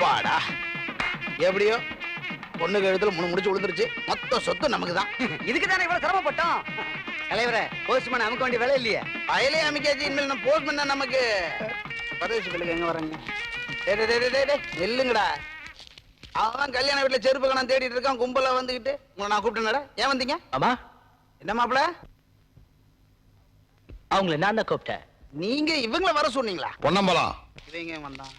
அப்பாடா எப்படியோ பொண்ணுக்கு எழுத்துல முடிச்சு விழுந்துருச்சு. மொத்த சொத்து நமக்கு தான். இதுக்கு தானே இவ்வளவு சிரமப்பட்டோம். தலைவரே, போஸ்ட்மேன் அமுக்க வேண்டிய வேலை இல்லையே. அயலே அமைக்காச்சு. இனிமேல் நம்ம போஸ்ட்மேன் நமக்கு. பரதேசி பிள்ளைங்க எங்க வராங்க? நெல்லுங்கடா. அவன் கல்யாண வீட்டுல செருப்பு கணம் தேடிட்டு இருக்கான். கும்பலா வந்துகிட்டு உங்களை நான் கூப்பிட்டேன்டா. ஏன் வந்தீங்க? ஆமா, என்ன மாப்பிள? அவங்கள நான் தான் கூப்பிட்டேன். நீங்க இவங்கள வர சொன்னீங்களா? பொன்னம்பலம் இவங்க வந்தான்.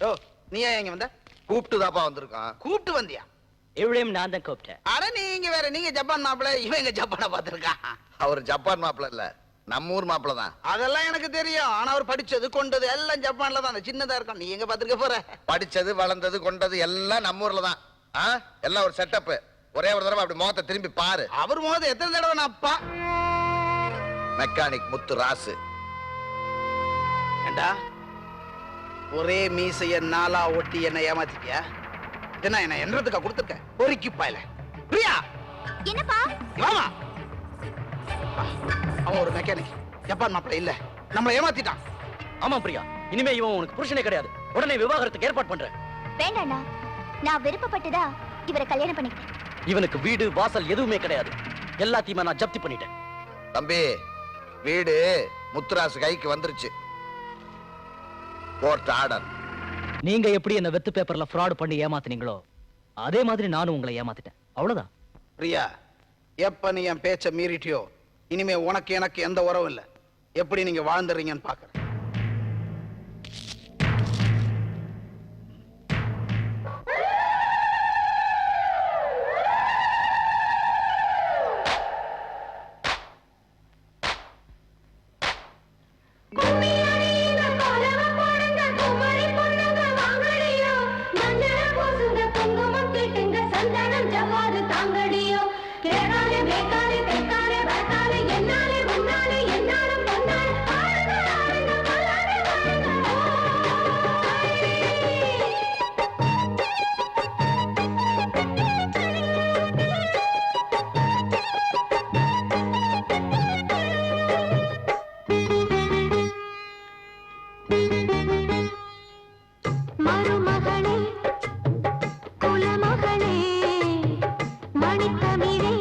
ஓ, நீ ஏன் இங்க வந்த? கூப்பிட்டு தாப்பா வந்திருக்கான். கூப்பிட்டு வந்தியா? இவளையும் நான் தான் கூப்பிட்டேன். அட நீங்க வேற. நீங்க ஜப்பான் மாப்பிள, இவங்க ஜப்பானை பார்த்திருக்கான். அவர் ஜப்பான் மாப்பிள்ள இல்ல, நம்ம ஊர் மாப்பிள்ள தான். அதெல்லாம் எனக்கு தெரியும். ஆனா அவர் படிச்சது கொண்டது எல்லாம் ஜப்பான்ல தான். சின்னதா இருக்கும். நீ எங்க பாத்துருக்க போற? படிச்சது வளர்ந்தது கொண்டது எல்லாம் நம்ம ஊர்ல தான். எல்லாம் ஒரு செட்டப். ஒரே ஒரு தடவை அப்படி முகத்தை திரும்பி பாரு. அவர் முகத்தை எத்தனை தடவை நான் அப்பா? மெக்கானிக் முத்து ராசு. ஏண்டா ஒரே மீசைய நாளா ஒட்டி என்ன ஏமாத்திட்டியா? என்ன என்னதுக்கா கொடுத்துருக்க? பொறுக்கிப்பாயில பிரியா. என்னப்பா? வாமா. அவன் ஒரு மெக்கானிக். ஜப்பான் மாப்பிள்ள இல்ல, நம்மள ஏமாத்திட்டான். ஆமா பிரியா, இனிமே இவன் உனக்கு புருஷனே கிடையாது. உடனே விவாகரத்துக்கு ஏற்பாடு பண்றேன். வேண்டாண்ணா, நான் விருப்பப்பட்டுதா இவரை கல்யாணம் பண்ணிக்கிறேன். இவனுக்கு வீடு வாசல் எதுவுமே கிடையாது. எல்லாத்தையுமே நான் ஜப்தி பண்ணிட்டேன். தம்பி, வீடு முத்துராசு கைக்கு வந்துருச்சு. Court order. நீங்க எப்படி என்ன வெத்து பேப்பர்ல ஃப்ராட் பண்ணி ஏமாத்துனீங்களோ அதே மாதிரி நானும் உங்களை ஏமாத்திட்டேன். அவ்வளவுதான். பிரியா, எப்ப நீ என் பேச்ச மீறிட்டியோ இனிமே உனக்கு எனக்கு எந்த உறவும் இல்ல. எப்படி நீங்க வாழ்ந்துறீங்கன்னு பாக்குறேன். மருமகளே, குலமகளே, மணித்தமிழே,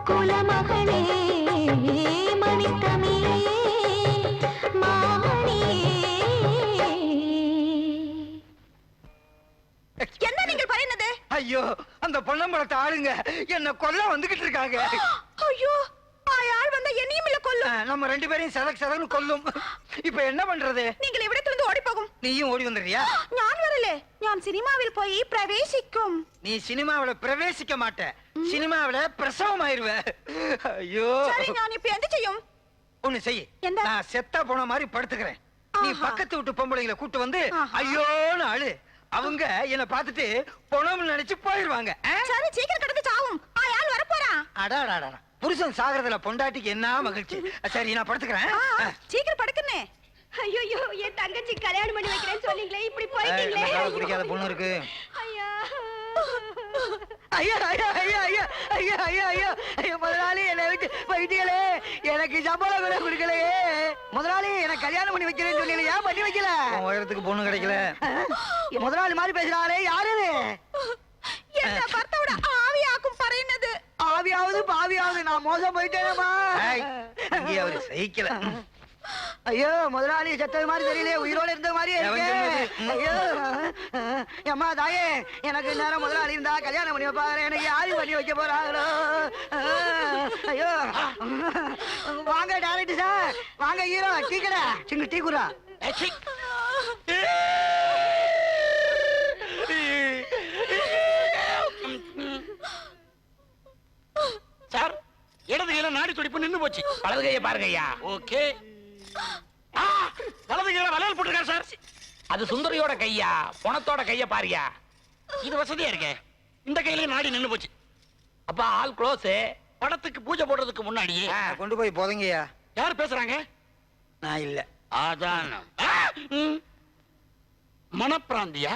குலமகளே மணிக்கமிழே மாமணியே. என்ன நீங்கள் പറയുന്നത്? ஐயோ, அந்த பொன்னம்பலத்தை ஆளுங்க என்ன கொல்ல வந்துகிட்டு இருக்காங்க. ஐயோ, ஆள் வந்தா என்னையும் இல்ல கொல்லும். நம்ம ரெண்டு பேரையும் சதக்கு கொல்லும். இப்ப என்ன பண்றது? நீங்கள் இവിടത്തിலிருந்து ஓடி போகும். நீயும் ஓடி வந்துறியா? நான் வரலே, நான் சினிமாவில் போய் பிரவேசிக்கும். நீ சினிமாவில பிரவேசிக்க மாட்ட, சினிமாவில பிரசவம் ஆயிருவ. ஐயோ, சரி, நான் இப்ப என்ன செய்யும்? ஒண்ணு செய். என்ன? நான் செத்தா போன மாதிரி படுத்துக்கிறேன். நீ ஆஹா. பக்கத்து வீட்டு பொம்பளைங்களை கூட்டு வந்து ஆஹா. ஐயோன்னு அழு. அவங்க என்ன பார்த்துட்டு பொணம்னு நினைச்சு போயிருவாங்க. சரி, சீக்கிரம் கிடந்து சாவும். ஆள் வர போறான். அடாடாடா, புருஷன் சாகறதுல பொண்டாட்டிக்கு என்ன மகிழ்ச்சி. சரி, நான் படுத்துக்கிறேன். சீக்கிரம் படுக்குனே. ஐயோ, என் தங்கச்சி கல்யாணம் பண்ணி வைக்கிறேன்னு சொன்னீங்களே, இப்படி போயிட்டீங்களே. எனக்கு பிடிக்காத பொண்ணு இருக்கு. ஐயா ஐயா ஐயா ஐயா ஐயா ஐயா ஐயா ஐயா ஐயா, முதலாளி என்னை விட்டு போயிட்டீங்களே, எனக்கு சம்பளம் கூட கொடுக்கலையே. முதலாளி எனக்கு கல்யாணம் பண்ணி வைக்கிறேன்னு சொன்னீங்க, ஏன் பண்ணி வைக்கல? உயரத்துக்கு பொண்ணு கிடைக்கல. முதலாளி மாதிரி பேசுறாரே, யாரு? என்ன பர்த்தாவோட ஆவியாக்கும் പറയുന്നത്. ஆவியாவது பாவியாவது, நான் மோசம் போயிட்டேனேமா. அங்கே அவரு சகிக்கல. ஐயோ, முதலாளி செத்தது மாதிரி தெரியல, உயிரோட இருந்த மாதிரி ஐயோ அம்மா தாயே, எனக்கு நேரம் முதலாளி இருந்தா கல்யாணம் பண்ணி வைப்பாரு, எனக்கு யாரு பண்ணி வைக்க போறாங்களோ. ஐயோ, வாங்க டைரக்டர் சார், வாங்க ஹீரோ, டீ கடை சிங்க டீ குரா. சார், இடது கையில நாடி துடிப்பு நின்னு போச்சு. வலது கையை பாருங்க ஐயா. ஓகே. வலது கையில வளையல் போட்டுருக்காரு சார். அது சுந்தரியோட கையா, பணத்தோட கைய பாரியா. இது வசதியா இருக்கே. இந்த கையில நாடி நின்னு போச்சு. அப்ப ஆல் க்ளோஸ். படத்துக்கு பூஜை போடுறதுக்கு முன்னாடியே கொண்டு போய் போதங்கய்யா. யார் பேசுறாங்க? நான் இல்ல. அதான். மனப்பிராந்தியா?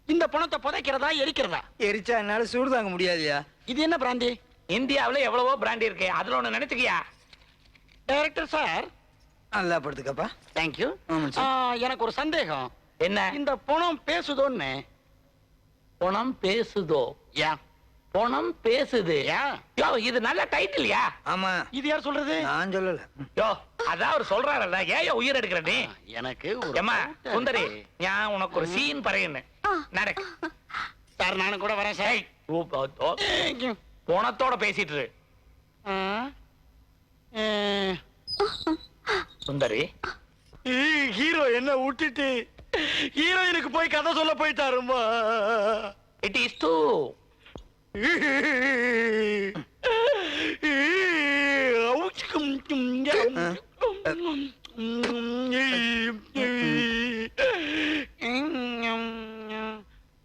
இந்த பணத்தை புதைக்கிறதா எரிக்கிறதா? எரிச்சா என்னால சூடு தாங்க முடியாதுயா. இது என்ன பிராந்தி? இந்தியாவுல எவ்வளவோ பிராண்ட் இருக்கு, அதுல ஒண்ணு நினைச்சுக்கியா. டைரக்டர் சார், நல்லா படுத்துக்கப்பா. தேங்க்யூ. ஆமாம் எனக்கு ஒரு சந்தேகம். என்ன? இந்த பணம் பேசுதோன்னு. பணம் பேசுதோ? ஏன் பணம் பேசுது. ஏன்? யோ, இது நல்ல டைட்டில்யா. ஆமா, இது யார் சொல்றது? நான் சொல்லல. யோ, அதான் அவர் சொல்றாருல்ல, ஏன் உயிர் எடுக்கிற நீ? எனக்கு ஒரு ஏம்மா doubt. சுந்தரி, நான் உனக்கு ஒரு சீன் பறையன்னு நடக்கு. சார், நானும் கூட வரேன் சார். பணத்தோட பேசிட்டு இரு. சுந்தரி, ஹீரோ என்ன விட்டுட்டு ஹீரோயினுக்கு போய் கதை சொல்ல போயிட்டாருமா. It is too.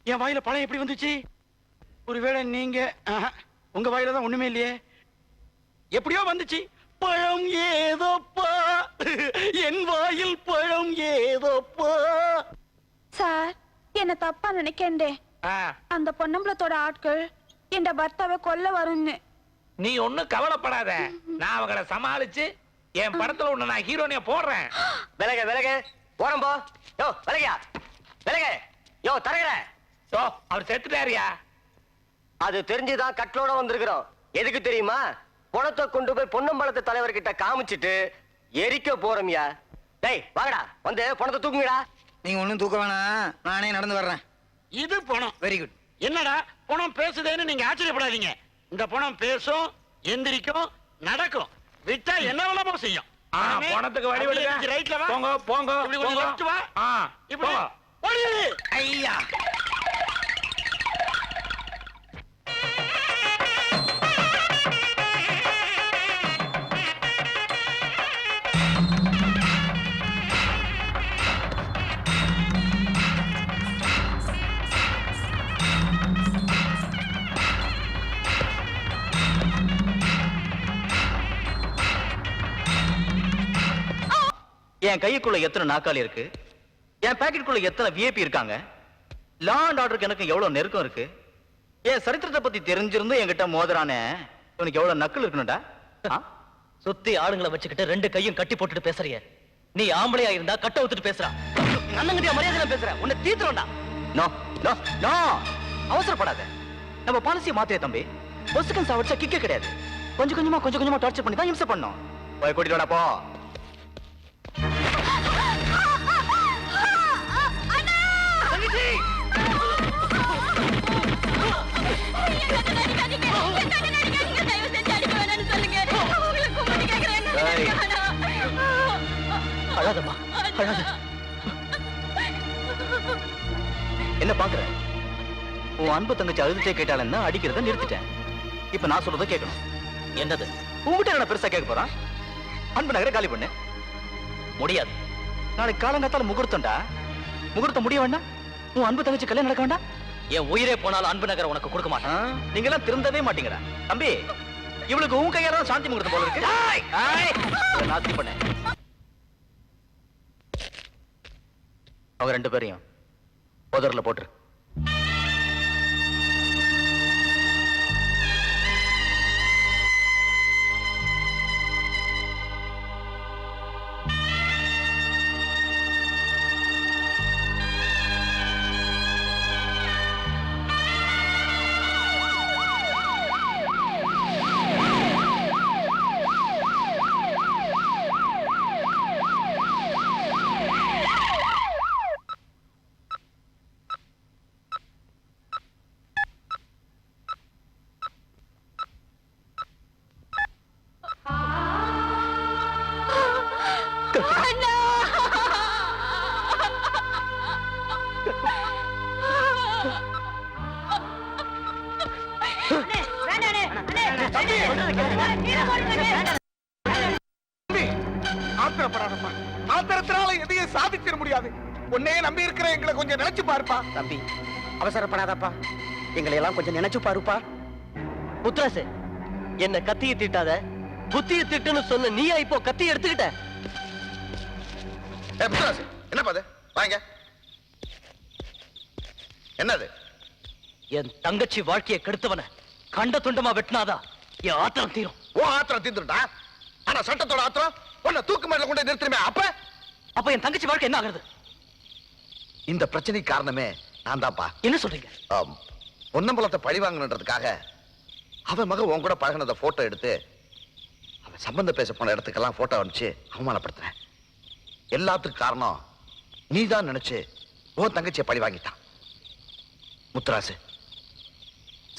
என் வாயில பழம் எப்படி வந்துச்சு? ஒருவேளை நீங்க உங்க வாயில தான் ஒண்ணுமே இல்லையே. எப்படியோ வந்துச்சு. பழம் ஏதோப்பா, என் வாயில் பழம் ஏதோப்பா. சார், என்ன தப்பா நினைக்கண்டே. அந்த பொன்னம்பலத்தோட ஆட்கள் என் பர்த்தாவை கொல்ல வரும்னு. நீ ஒண்ணும் கவலைப்படாத, நான் அவங்கள சமாளிச்சு என் படத்துல ஒண்ணு நான் ஹீரோனியா போடுறேன். விலக விலக ஓரம் போ. யோ விலகையா, விலக. யோ தரகற. யோ, அவர் செத்துட்டாரியா. அது தெரிஞ்சுதான் கட்லோட வந்திருக்கிறோம். எதுக்கு தெரியுமா? பணத்தை கொண்டு போய் பொன்னம்பலத்து தலைவர்கிட்ட காமிச்சிட்டு எரிக்க போறோம்யா. டேய் வாங்கடா, வந்து பணத்தை தூக்குங்கடா. நீங்க ஒண்ணும் தூக்க வேணாம், நானே நடந்து வர்றேன். இது பணம். Very good. என்னடா பணம் பேசுதேன்னு நீங்க ஆச்சரியப்படாதீங்க. இந்த பணம் பேசும், எந்திரிக்கும், நடக்கும். விட்டா என்ன வேணாமோ செய்யும். பணத்துக்கு வழி விடுங்க. ரைட்ல வா. போங்க போங்க இப்படி கொஞ்சம் போங்க. left வா. இப்படி போங்க. ஓடிடு. ஐயா, என் கைக்குள்ள எத்தனை நாக்காளி இருக்கு, என் பாக்கெட்டுக்குள்ள எத்தனை விஐபி இருக்காங்க, லா அண்ட் ஆர்டருக்கு எனக்கு எவ்வளவு நெருக்கம் இருக்கு, என் சரித்திரத்தை பத்தி தெரிஞ்சிருந்து என்கிட்ட மோதரானே உனக்கு எவ்வளவு நக்கல் இருக்கணும்டா. சுத்தி ஆளுங்களை வச்சுக்கிட்டு ரெண்டு கையும் கட்டி போட்டுட்டு பேசுறிய. நீ ஆம்பளையா இருந்தா கட்ட ஊத்துட்டு பேசுறா. அண்ணங்கிட்ட மரியாதை பேசுற, உன்னை தீத்துறோம்டா. நோ நோ நோ, அவசரப்படாத. நம்ம பாலிசியை மாத்திய தம்பி. பொசுக்கன் சாவடிச்சா கிக்கே கிடையாது. கொஞ்சம் கொஞ்சமா டார்ச்சர் பண்ணி தான் இம்சை பண்ணோம். போய் கூட்டிட்டு வாடா போ. அழாதம்மா, அழாத. என்ன பாக்குற? உன் அன்பு தங்கச்சி அழுதுட்டே கேட்டாலும் அடிக்கிறத நிறுத்திட்டேன். இப்ப நான் சொல்றத கேட்கணும். என்னது? உங்ககிட்ட என்ன பெருசா கேட்க போறான்? அன்பு நகரை காலி பண்ணு. முடியாது. நாளைக்கு காலங்காத்தால முகூர்த்தம்டா. முகூர்த்தம் முடிய வேண்டாம்? உன் அன்பு தங்கச்சி கல்யாணம் நடக்க வேண்டாம்? என் உயிரே போனாலும் அன்பு நகரை உனக்கு கொடுக்க மாட்டேன். நீங்க எல்லாம் திருந்தவே மாட்டீங்கடா. தம்பி, இவளுக்கு உன் கையால தான் சாந்தி முகூர்த்தம் போல இருக்கு. நாத்தி பண்ண அவங்க 2 பேரையும் புதர்ல போட்டுரு. ஆத்திரப்படாதப்பா. ஆத்திரத்தினால எதையும் சாதிச்சிட முடியாது. உன்னையே நம்பி இருக்கிற எங்களை கொஞ்சம் நினைச்சு பாருப்பா. தம்பி, அவசரப்படாதப்பா. எங்களை எல்லாம் கொஞ்சம் நினைச்சு பாருப்பா. முத்துராசு, என்ன கத்திய திட்டாத, புத்திய திட்டுன்னு சொன்ன நீயா இப்போ கத்தி எடுத்துக்கிட்ட? என்னப்பா அது? வாங்க. என்னது? என் தங்கச்சி வாழ்க்கையை கெடுத்தவன கண்ட துண்டமா வெட்டினாதான் என் ஆத்திரம் தீரும். ஓ ஆத்திரம் தீர்ந்துட்டா? ஆனா சட்டத்தோட ஆத்திரம் உன்னை தூக்கு மேல கொண்டு நிறுத்துமே. அப்ப என் தங்கச்சி வாழ்க்கை என்ன ஆகுறது? இந்த பிரச்சனைக்கு காரணமே நான் தான்ப்பா. என்ன சொல்றீங்க? பொன்னம்பலத்தை பழி வாங்கணுன்றதுக்காக அவன் மகன் உன் கூட பழகினத போட்டோ எடுத்து அவன் சம்பந்தம் பேச போன இடத்துக்கெல்லாம் போட்டோ அனுப்பிச்சு அவமானப்படுத்துறேன். எல்லாத்துக்கும் காரணம் நீதான் நினைச்சு உன் தங்கச்சியை பழி வாங்கிட்டான். முத்துராசு,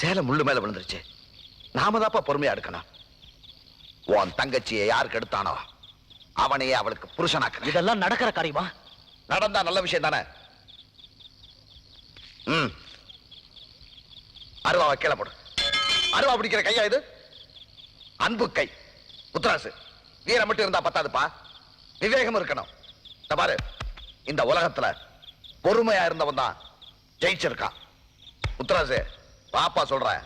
சேலை முள்ளு மேல விழுந்துருச்சு. நாம தாப்பா பொறுமையா எடுக்கணும். உன் தங்கச்சியை யாருக்கு எடுத்தானோ அவனையே அவளுக்கு புருஷனாக்க. இதெல்லாம் நடக்கிற காரியமா? நடந்தா நல்ல விஷயம் தானே. அருவாவை கீழே போடு. அருவா பிடிக்கிற கையா இது? அன்பு கை. முத்துராசு, வீரம் மட்டும் இருந்தா பத்தாதுப்பா, விவேகம் இருக்கணும். இந்த பாரு, இந்த உலகத்துல பொறுமையா இருந்தவன் தான் ஜெயிச்சிருக்கான். முத்துராசு, பாப்பா சொல்றேன்,